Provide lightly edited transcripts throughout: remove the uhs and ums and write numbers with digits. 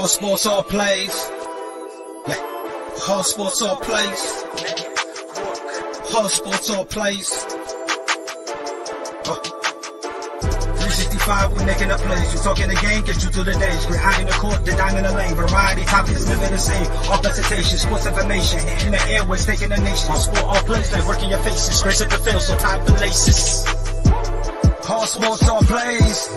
All sports, all plays. Yeah. All sports, all plays. All sports, all plays. 365, we making a place. You talking the game, get you through the days. We're high in the court, the dime in the lane. Variety, topics, living the same. All presentation, sports information. In the airways, taking the nation. All sport, all plays, like working your faces. Grace at the field, so tie the laces. All sports, all plays.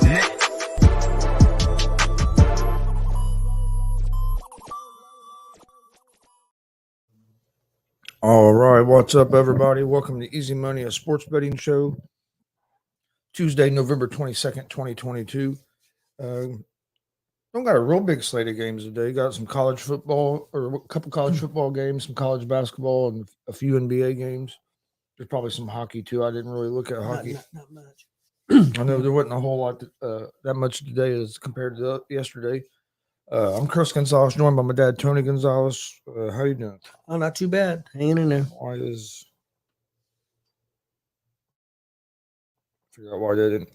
All right, what's up, everybody? Welcome to Easy Money, a sports betting show. Tuesday, November 22nd, 2022. Don't got a real big slate of games today. Got some college football, or a couple college football games, some college basketball, and a few NBA games. There's probably some hockey, too. I didn't really look at hockey. Not much. I know there wasn't a whole lot that much today as compared to yesterday. I'm Chris Gonzalez, joined by my dad, Tony Gonzalez. How you doing? Oh, not too bad. Hanging in there. Figure out why they didn't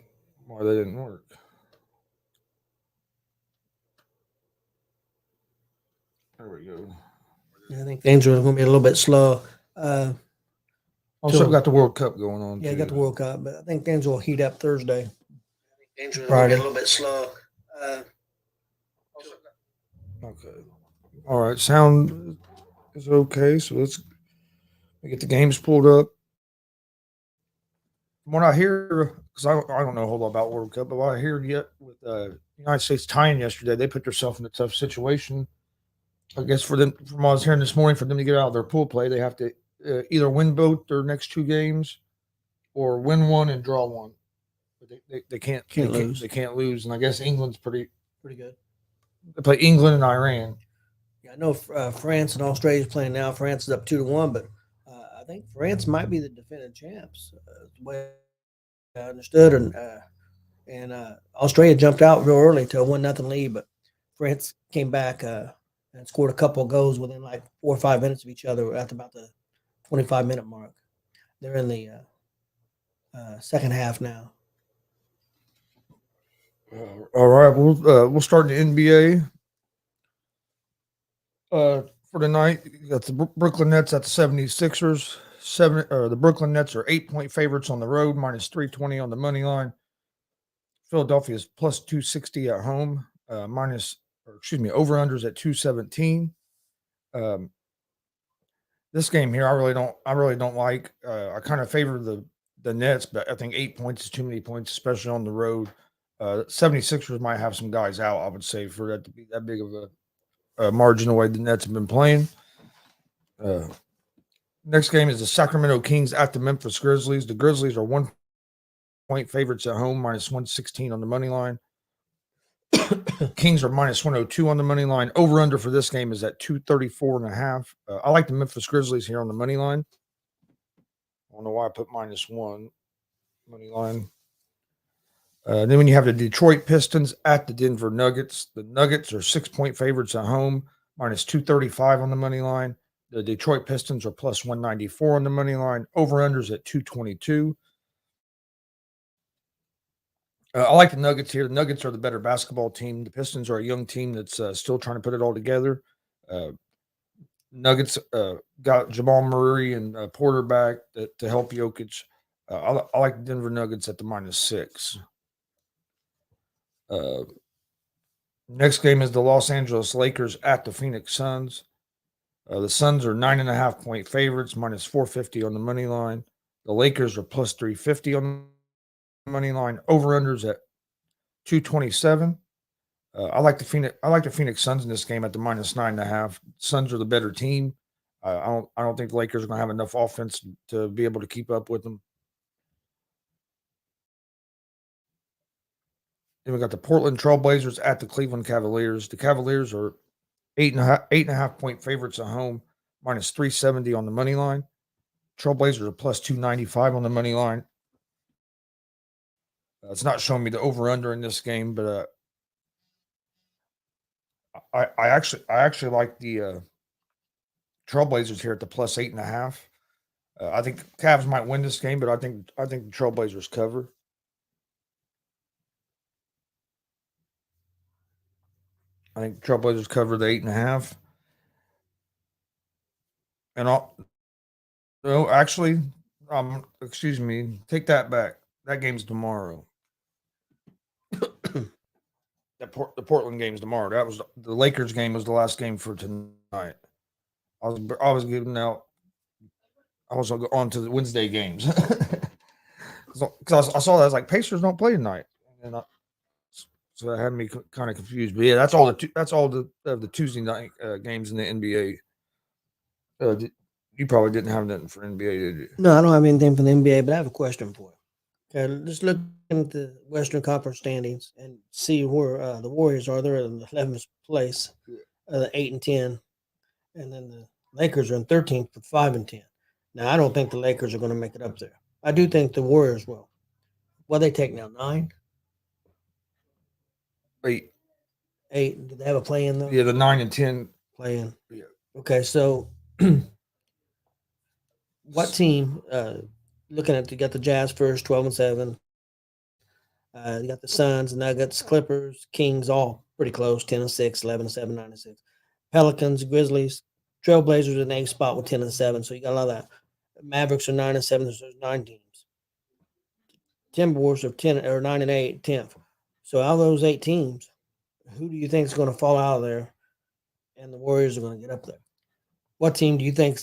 work. There we go. I think things are going to be a little bit slow. Also got the World Cup going on. Yeah, too. got the World Cup, but I think things will heat up Thursday. Things are Friday. a little bit slow. Okay. All right. Sound is okay. So let's get the games pulled up. From what I hear, because I don't know a whole lot about World Cup, but what I hear yet with the United States tying yesterday, they put themselves in a tough situation. I guess for them, from what I was hearing this morning, for them to get out of their pool play, they have to either win both their next two games or win one and draw one. But they can't lose. They can't lose, and I guess England's pretty good. They play England and Iran. Yeah, I know France and Australia is playing now. France is up 2-1, but I think France might be the defending champs. The way I understood, and Australia jumped out real early to a 1-0 lead, but France came back and scored a couple of goals within like 4 or 5 minutes of each other at about the 25-minute mark. They're in the second half now. All right, we'll start the NBA. For tonight, you got the Brooklyn Nets at the 76ers. The Brooklyn Nets are 8-point favorites on the road, minus 320 on the money line. Philadelphia is plus 260 at home, over-unders at 217. This game here, I really don't like. I kind of favor the Nets, but I think 8 points is too many points, especially on the road. 76ers might have some guys out, I would say, for that to be that big of a margin the way the Nets have been playing. Next game is the Sacramento Kings at the Memphis Grizzlies. The Grizzlies are 1-point favorites at home, minus 116 on the money line. Kings are minus 102 on the money line. Over-under for this game is at 234.5. I like the Memphis Grizzlies here on the money line. I don't know why I put -1 money line. Then when you have the Detroit Pistons at the Denver Nuggets, the Nuggets are 6-point favorites at home, minus 235 on the money line. The Detroit Pistons are plus 194 on the money line. Over-unders at 222. I like the Nuggets here. The Nuggets are the better basketball team. The Pistons are a young team that's still trying to put it all together. Nuggets got Jamal Murray and Porter back to help Jokic. I like the Denver Nuggets at the -6. Next game is the Los Angeles Lakers at the Phoenix Suns. The Suns are 9.5-point favorites, minus 450 on the money line. The Lakers are plus 350 on the money line. Over-unders at 227. I like the Phoenix Suns in this game at the -9.5. Suns are the better team. I don't think the Lakers are going to have enough offense to be able to keep up with them. Then we got the Portland Trailblazers at the Cleveland Cavaliers. The Cavaliers are 8.5-point favorites at home, minus 370 on the money line. Trailblazers are plus 295 on the money line. It's not showing me the over/under in this game, but I actually like the Trailblazers here at the plus 8.5. I think the Cavs might win this game, but I think the Trailblazers cover. I think Trailblazers cover the 8.5. And no, actually, excuse me, take that back. That game's tomorrow. The Portland game's tomorrow. That was the Lakers game was the last game for tonight. I was giving out. I was on to the Wednesday games because I saw that I was like Pacers don't play tonight, and so that had me kind of confused. But yeah, that's all the Tuesday night games in the NBA. You probably didn't have nothing for NBA, did you? No, I don't have anything for the NBA, but I have a question for you. Okay, just look at the Western Conference standings and see where the Warriors are. They're in the 11th place, 8-10, and then the Lakers are in 13th with 5-10. Now, I don't think the Lakers are going to make it up there. I do think the Warriors will. What they take now? 9, 8. 8. Do they have a play in though? Yeah, the 9 and 10 Play in. Yeah. Okay, so what team? Looking at you got the Jazz first, 12-7. You got the Suns, Nuggets, Clippers, Kings, all pretty close, 10-6, 11-7, 9-6. Pelicans, Grizzlies, Trailblazers in the 8th spot with 10-7. So you got a lot of that. Mavericks are 9-7. So there's 9 teams. Timberwolves are 10 or 9-8, 10th. So out of those 8 teams, who do you think is going to fall out of there, and the Warriors are going to get up there? What team do you think?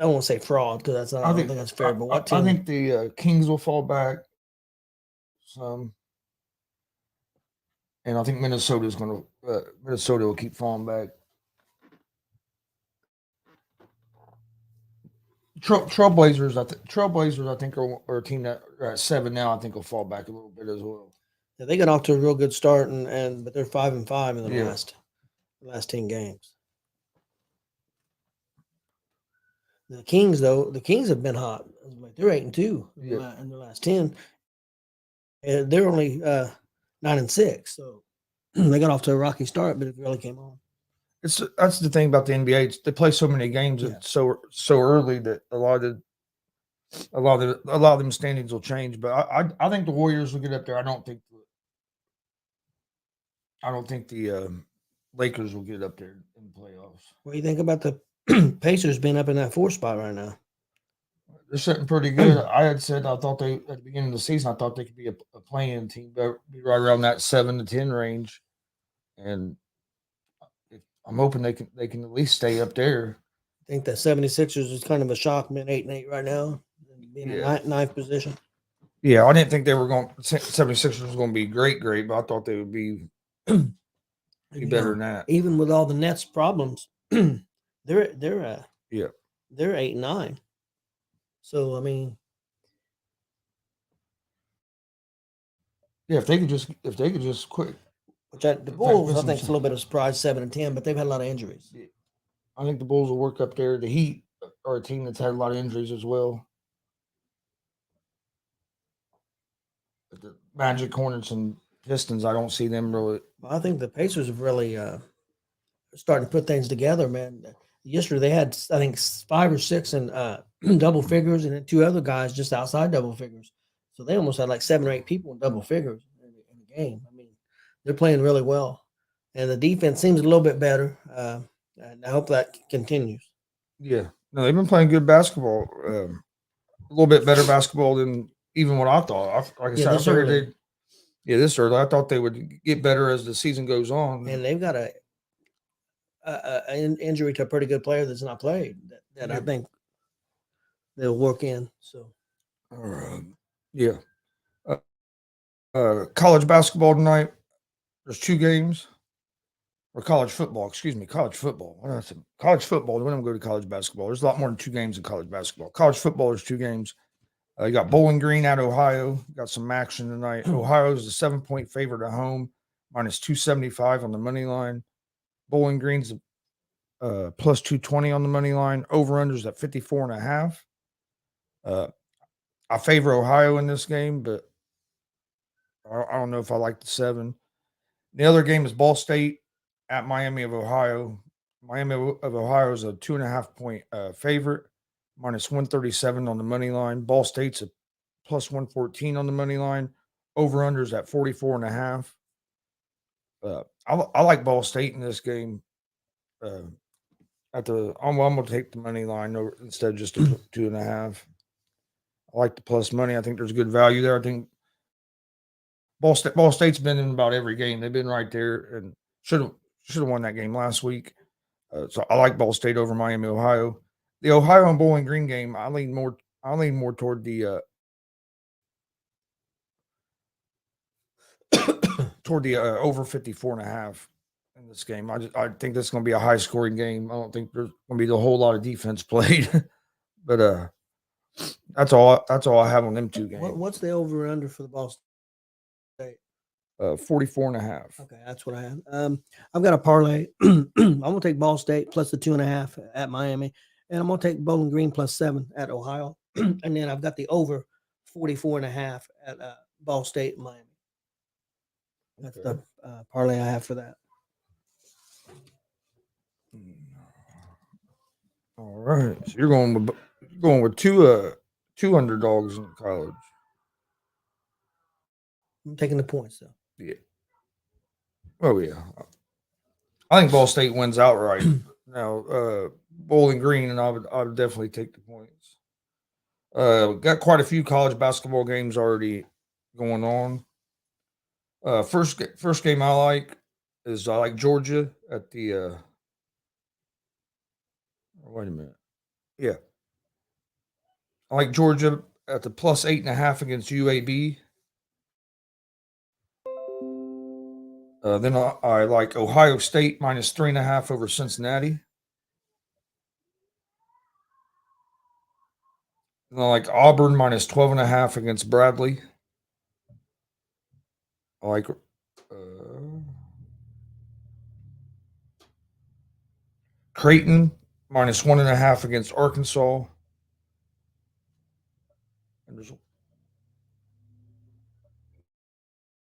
I won't say fraud because I don't think that's fair. But what team? I think the Kings will fall back some, and I think Minnesota will keep falling back. Trailblazers, I think are a team that are at 7 now. I think will fall back a little bit as well. Yeah, they got off to a real good start, but they're 5-5 in the last 10 games. The Kings, though, have been hot. They're 8-2 in the last 10. And they're only 9-6, so they got off to a rocky start, but it really came on. That's the thing about the NBA. They play so many games so early that a lot of them standings will change. But I think the Warriors will get up there. I don't think the Lakers will get up there in the playoffs. What do you think about the Pacers being up in that 4th spot right now? They're sitting pretty good. I had said I thought at the beginning of the season, I thought they could be a playing team, but be right around that 7-10 range, and I'm hoping they can at least stay up there. I think the 76ers is kind of a shock, being 8-8 right now, being in 9th position. Yeah, I didn't think they were going. 76ers was going to be great, but I thought they would be better than that. Even with all the Nets problems, they're 8-9. So I mean, yeah, if they could just quit. Which the Bulls, I think, is a little bit of a surprise, 7-10, but they've had a lot of injuries. Yeah. I think the Bulls will work up there. The Heat are a team that's had a lot of injuries as well. But the Magic, Hornets, and Pistons, I don't see them really. Well, I think the Pacers have really starting to put things together, man. Yesterday they had, I think, 5 or 6 in double figures, and then 2 other guys just outside double figures. So they almost had like 7 or 8 people in double figures in the game. I mean, they're playing really well, and the defense seems a little bit better. And I hope that continues. Yeah, no, they've been playing good basketball. A little bit better basketball than even what I thought. This early, I thought they would get better as the season goes on. And they've got an injury to a pretty good player that's not played that I think they'll work in. So, college basketball tonight. There's 2 games. Or college football, excuse me, college football. College football. We don't go to college basketball. There's a lot more than 2 games in college basketball. College football, there's 2 games. You got Bowling Green at Ohio. Got some action tonight. Ohio's a 7-point favorite at home, minus 275 on the money line. Bowling Green's plus 220 on the money line. Over-unders at 54.5. I favor Ohio in this game, but I don't know if I like the 7. The other game is Ball State at Miami of Ohio. Miami of Ohio is a 2.5-point favorite, minus 137 on the money line. Ball State's a plus 114 on the money line. Over-unders at 44.5. I like Ball State in this game. I'm gonna take the money line over, instead of just a 2.5. I like the plus money. I think there's good value there. I think Ball State's been in about every game. They've been right there and should have won that game last week. So I like Ball State over Miami, Ohio. The Ohio and Bowling Green game, I lean more toward the over 54.5 in this game. I think this is going to be a high scoring game. I don't think there's going to be a whole lot of defense played, but that's all I have on them two games. What's the over under for the Ball State? 44.5. Okay, that's what I have. I've got a parlay. I'm gonna take Ball State plus the 2.5 at Miami, and I'm gonna take Bowling Green plus 7 at Ohio, and then I've got the over 44.5 at Ball State and Miami. That's the parlay I have for that. All right, so you're going with two underdogs in college. I'm taking the points though. Yeah. Oh yeah. I think Ball State wins outright. Now, Bowling Green, and I would definitely take the points. Got quite a few college basketball games already going on. First game I like Georgia at the. Wait a minute. Yeah, I like Georgia at the plus 8.5 against UAB. Then I like Ohio State minus 3.5 over Cincinnati. And I like Auburn minus 12.5 against Bradley. I like Creighton minus 1.5 against Arkansas. And there's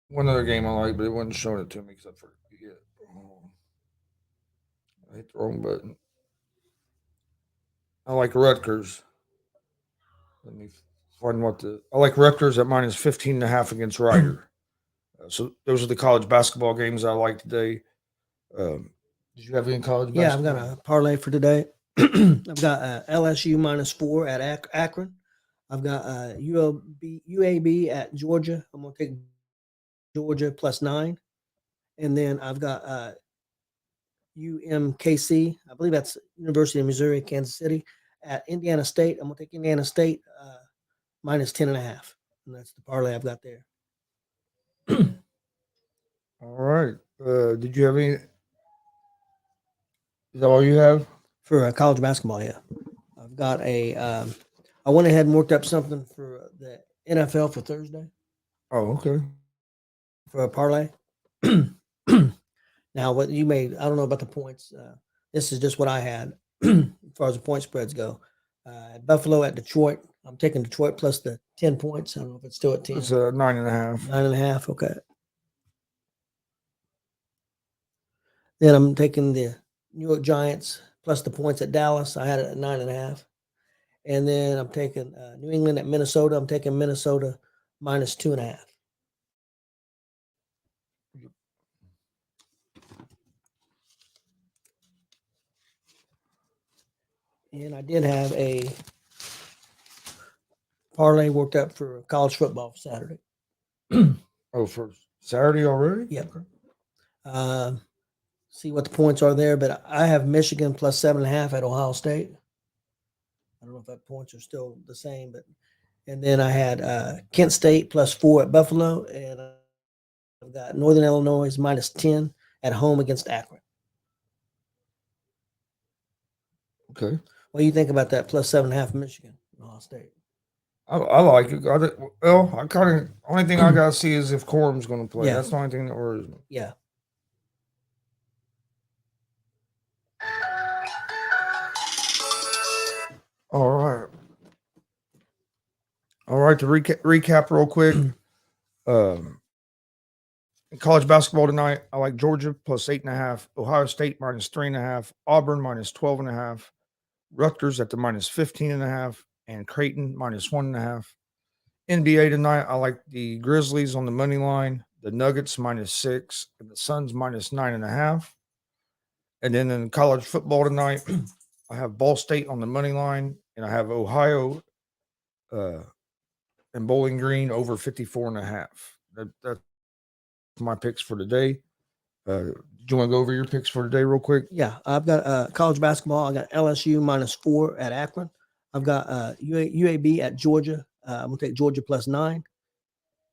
one other game I like, but it wasn't showing it to me because I forget. I hit the wrong button. I like Rutgers. Let me find I like Rutgers at minus 15.5 against Rider. So those are the college basketball games I like today. Did you have any college basketball? Yeah, I've got a parlay for today. I've got LSU minus 4 at Akron. I've got UAB at Georgia. I'm going to take Georgia plus 9. And then I've got UMKC. I believe that's University of Missouri, Kansas City. At Indiana State, I'm going to take Indiana State minus 10.5. And that's the parlay I've got there. All right. Did you have any? Is that all you have? For college basketball, yeah. I've got I went ahead and worked up something for the NFL for Thursday. Oh, okay. For a parlay. Now, what you made, I don't know about the points. This is just what I had as far as the point spreads go. Buffalo at Detroit. I'm taking Detroit plus the 10 points. I don't know if it's still at 10. It's 9.5. 9.5, okay. Then I'm taking the New York Giants plus the points at Dallas. I had it at 9.5. And then I'm taking New England at Minnesota. I'm taking Minnesota minus 2.5. And I did have a parlay worked up for college football for Saturday. Oh, for Saturday already? Yep. See what the points are there, but I have Michigan plus 7.5 at Ohio State. I don't know if that points are still the same, and then I had Kent State plus 4 at Buffalo, and I've got Northern Illinois minus 10 at home against Akron. Okay. What do you think about that plus 7.5 Michigan, Ohio State? I like it. Only thing I gotta see is if Corum's going to play. Yeah. That's the only thing that worries me. Yeah. All right. To recap real quick. In college basketball tonight, I like Georgia plus 8.5, Ohio State minus 3.5, Auburn minus 12.5, Rutgers at the minus 15.5, and Creighton minus 1.5. NBA tonight, I like the Grizzlies on the money line the Nuggets -6, and the Suns -9.5. And then in college football tonight, I have Ball State on the money line, and I have Ohio and Bowling Green over 54.5. That's my picks for today. Do you want to go over your picks for today real quick? Yeah, I've got college basketball. I got LSU -4 at Akron. I've got UAB at Georgia. I'm gonna take Georgia +9,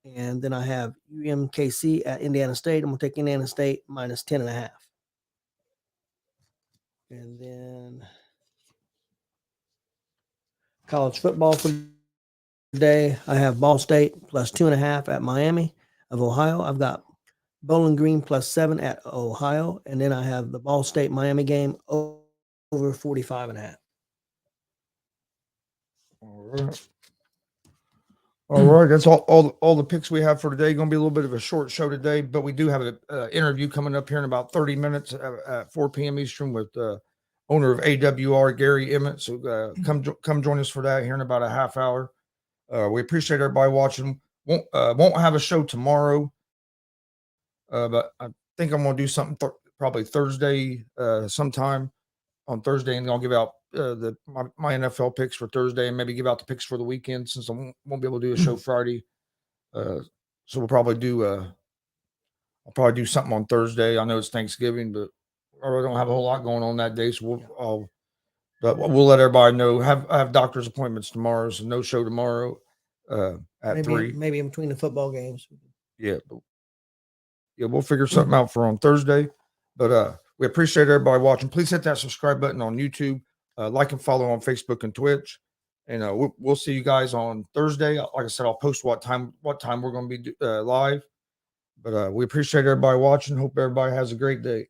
and then I have UMKC at Indiana State. I'm gonna take Indiana State -10.5, and then college football for today. I have Ball State +2.5 at Miami of Ohio. I've got Bowling Green +7 at Ohio, and then I have the Ball State Miami game over 45.5. All right. All right. That's all the picks we have for today. Going to be a little bit of a short show today, but we do have an interview coming up here in about 30 minutes at 4 p.m. Eastern with owner of AWR, Gary Emmett. So come join us for that here in about a half hour. We appreciate everybody watching. Won't have a show tomorrow, but I think I'm going to do something probably Thursday sometime on Thursday, and I'll give out my NFL picks for Thursday, and maybe give out the picks for the weekend since I won't be able to do a show Friday. So we'll probably do I'll probably do something on Thursday. I know it's Thanksgiving, but I really don't have a whole lot going on that day, so we'll let everybody know. I have doctor's appointments tomorrow, so no show tomorrow at 3. Maybe in between the football games. Yeah, we'll figure something out for on Thursday. But we appreciate everybody watching. Please hit that subscribe button on YouTube. Like and follow on Facebook and Twitch. And we'll see you guys on Thursday. Like I said, I'll post what time we're going to be live. But we appreciate everybody watching. Hope everybody has a great day.